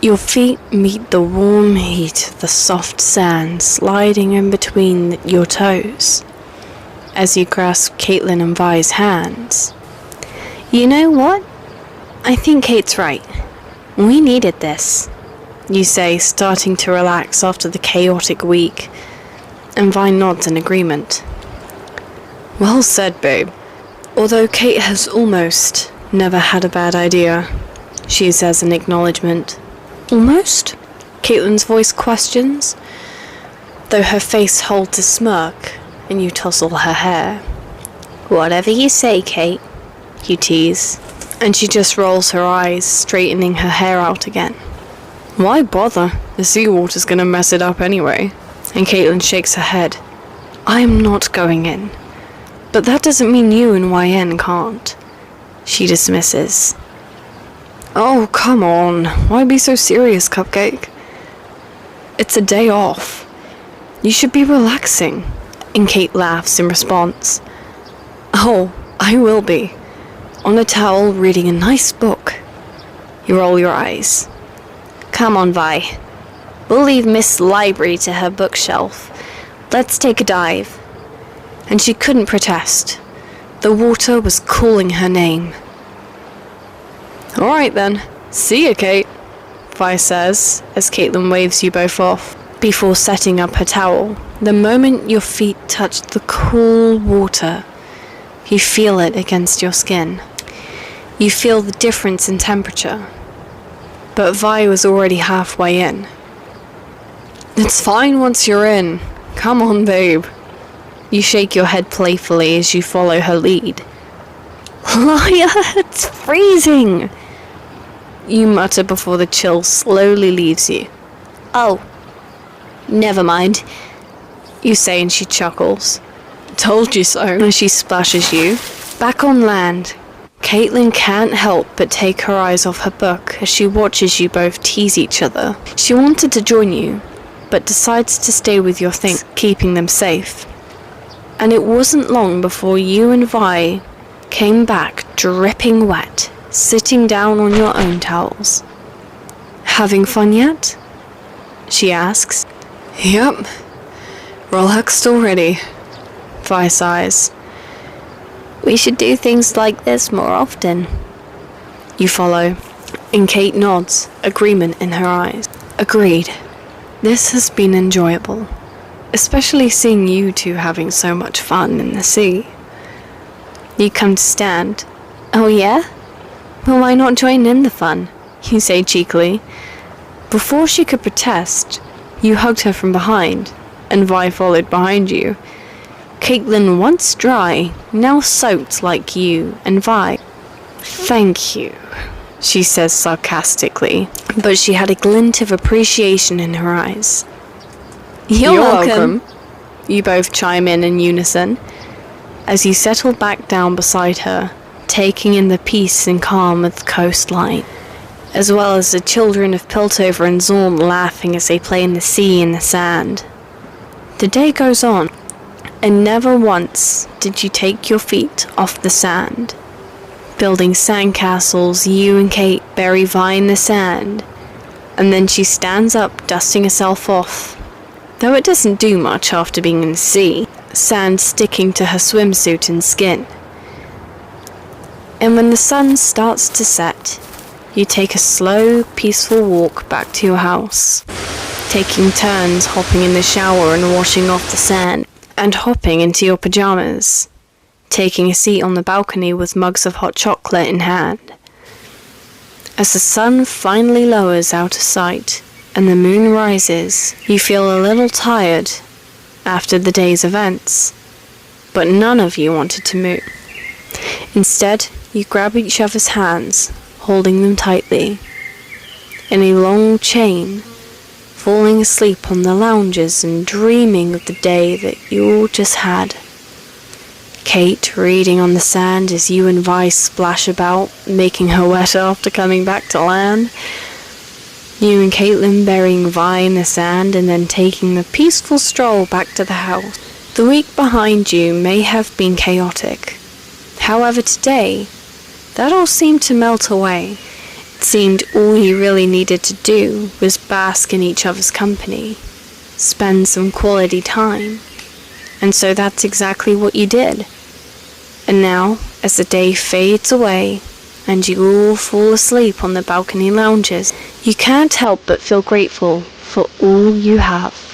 Your feet meet the warm heat of the soft sand sliding in between your toes as you grasp Caityln and Vi's hands. You know what? I think Kate's right. We needed this, you say, starting to relax after the chaotic week, and Vi nods in agreement. Well said, babe. Although Kate has almost never had a bad idea, she says in acknowledgement. Almost? Caitlin's voice questions, though her face holds a smirk and you tousle her hair. Whatever you say, Kate, you tease, and she just rolls her eyes, straightening her hair out again. Why bother? The seawater's gonna mess it up anyway. And Caityln shakes her head. I'm not going in. But that doesn't mean you and YN can't. She dismisses. Oh, come on. Why be so serious, Cupcake? It's a day off. You should be relaxing. And Kate laughs in response. Oh, I will be. On a towel reading a nice book. You roll your eyes. Come on, Vi. We'll leave Miss Library to her bookshelf. Let's take a dive. And she couldn't protest. The water was calling her name. Alright then, see ya, Kate, Vi says, as Caityln waves you both off, before setting up her towel. The moment your feet touch the cool water, you feel it against your skin. You feel the difference in temperature. But Vi was already halfway in. It's fine once you're in. Come on, babe. You shake your head playfully as you follow her lead. Liar, it's freezing! You mutter before the chill slowly leaves you. Oh, never mind, you say, and she chuckles. Told you so. As she splashes you. Back on land, Caityln can't help but take her eyes off her book as she watches you both tease each other. She wanted to join you, but decides to stay with your things, keeping them safe. And it wasn't long before you and Vi came back dripping wet, sitting down on your own towels. Having fun yet? She asks. Yep. Relaxed already. Vi sighs. We should do things like this more often. You follow, and Kate nods, agreement in her eyes. Agreed. This has been enjoyable, especially seeing you two having so much fun in the sea. You come to stand. Oh yeah? Well, why not join in the fun? You say cheekily. Before she could protest, you hugged her from behind, and Vi followed behind you. Caityln, once dry, now soaked like you and Vi. Thank you, she says sarcastically, but she had a glint of appreciation in her eyes. You're welcome. You both chime in unison, as you settle back down beside her, taking in the peace and calm of the coastline, as well as the children of Piltover and Zaune laughing as they play in the sea and the sand. The day goes on, and never once did you take your feet off the sand. Building sandcastles, you and Kate bury Vi in the sand, and then she stands up, dusting herself off, though it doesn't do much after being in the sea, sand sticking to her swimsuit and skin. And when the sun starts to set, you take a slow, peaceful walk back to your house, taking turns hopping in the shower and washing off the sand, and hopping into your pajamas, taking a seat on the balcony with mugs of hot chocolate in hand. As the sun finally lowers out of sight and the moon rises, you feel a little tired after the day's events, but none of you wanted to move. Instead, you grab each other's hands, holding them tightly, in a long chain, falling asleep on the lounges and dreaming of the day that you all just had. Kate reading on the sand as you and Vi splash about, making her wet after coming back to land. You and Caityln burying Vi in the sand and then taking the peaceful stroll back to the house. The week behind you may have been chaotic. However, today, that all seemed to melt away. It seemed all you really needed to do was bask in each other's company, spend some quality time. And so that's exactly what you did. And now, as the day fades away, and you all fall asleep on the balcony lounges, you can't help but feel grateful for all you have.